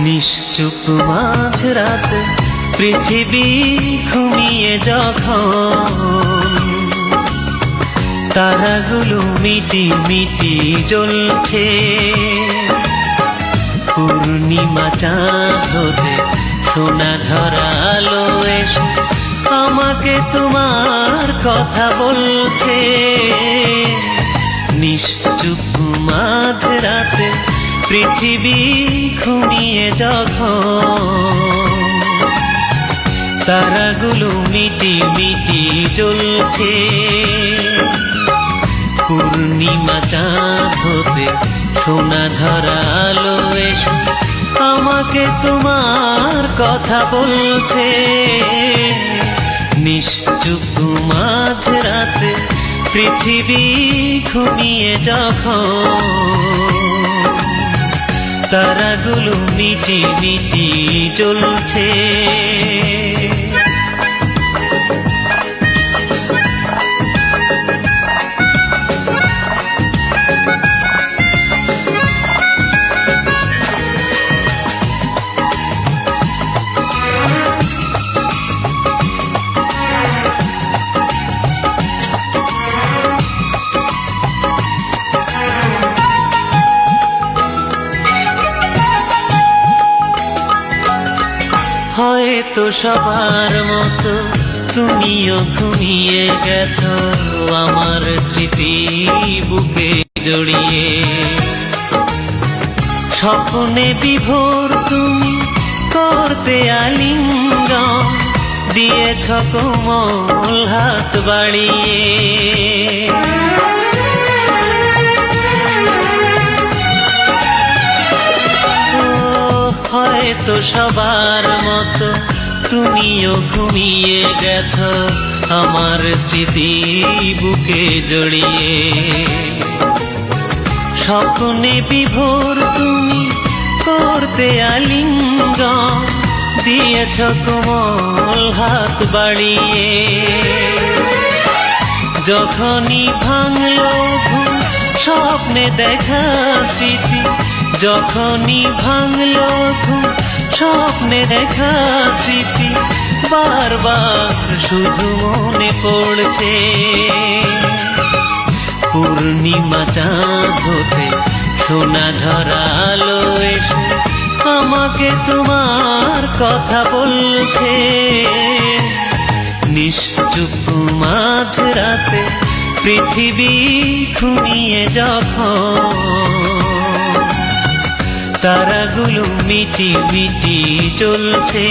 নিশ্চুপ মাঝরাতে পৃথিবী ঘুমিয়ে যখন তারাগুলো মিটি মিটি জ্বলছে, পূর্ণিমা চাঁদ হতে সোনা ঝরা আলো এসে আমাকে তোমার কথা বলছে। নিশ্চুপ মাঝরাতে পৃথিবী ঘুমিয়ে যখন তারাগুলো মিটি মিটি জ্বলছে, পূর্ণিমা চাঁদ হতে সোনা ঝরা আলো এসে আমাকে তোমার কথা বলছে। নিশ্চুপ মাঝরাতে পৃথিবী ঘুমিয়ে যখন তারাগুলো মিটি মিটি জ্বলছে। হয়তো সবার মতো তুমিও ঘুমিয়ে গেছো আমার স্মৃতি বুকে জড়িয়ে। স্বপ্নে বিভোর তুমি করতে আলিঙ্গন, দিয়েছ কোমল হাত বাড়িয়ে। হয়তো সবার মতো তুমিও ঘুমিয়ে গেছো আমার স্মৃতি বুকে জড়িয়ে। স্বপ্নে বিভোর তুমি করতে আলিঙ্গন, দিয়েছ কোমল হাত বাড়িয়ে। যখনই ভাঙলো ঘুম স্বপ্নে দেখা স্মৃতি, যখনই ভাঙলো ঘুম স্বপ্নে দেখা স্মৃতি, বারবার শুধু মনে পড়ছে। পূর্ণিমা চাঁদ হতে সোনা ঝরা আলো এসে আমাকে তোমার কথা বলছে। নিশ্চুপ মাঝরাতে পৃথিবী ঘুমিয়ে যখন তারাগুলো মিটি মিটি জ্বলছে।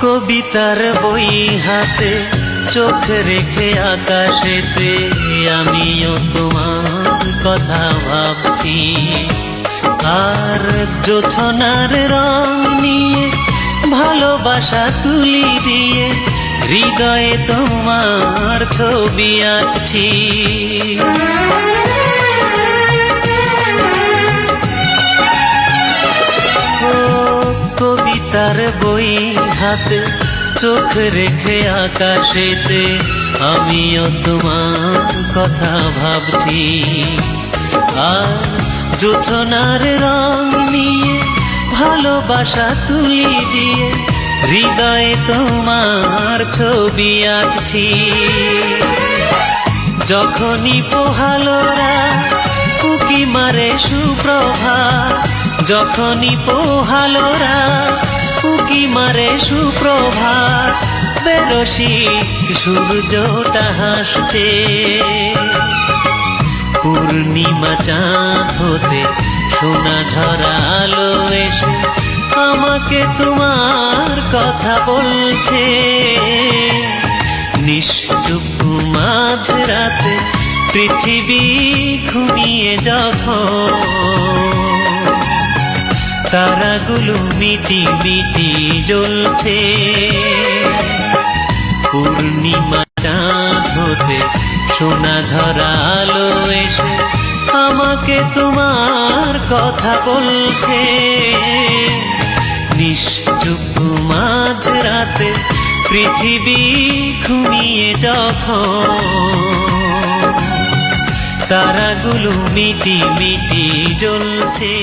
কবিতার বই হাতে চোখ রেখে আকাশেতে আমিও তোমার কথা ভাবছি। আর জোছনার রং নিয়ে ভালোবাসা তুলি দিয়ে হৃদয়ে তোমার ছবি আঁকছি। কবিতার বই হাতে চোখ রেখে আকাশেতে আমিও তোমার কথা ভাবছি। আর জোছনার রং নিয়ে ভালোবাসা তুলি দিয়ে হৃদয়ে তোমার ছবি আঁকছি। যখনই পোহালোরা উকি মারে সুপ্রভাত, যখনই পোহালোরা উকি মারে সুপ্রভাত, বেরসিক সূর্যটা হাসছে। পূর্ণিমা চাঁদ হতে সোনা ঝরা আলো এসে আমাকে তোমার কথা বলছে। নিশ্চুপ মাঝরাতে পৃথিবী ঘুমিয়ে যখন তারাগুলো মিটি মিটি জ্বলছে, পূর্ণিমা চাঁদ হতে সোনা ঝরা আলো এসে আমাকে তোমার কথা বলছে। নিশ্চুপ মাঝ রাতে পৃথিবী ঘুমিয়ে যখন, তারাগুলো মিটি মিটি জ্বলছে।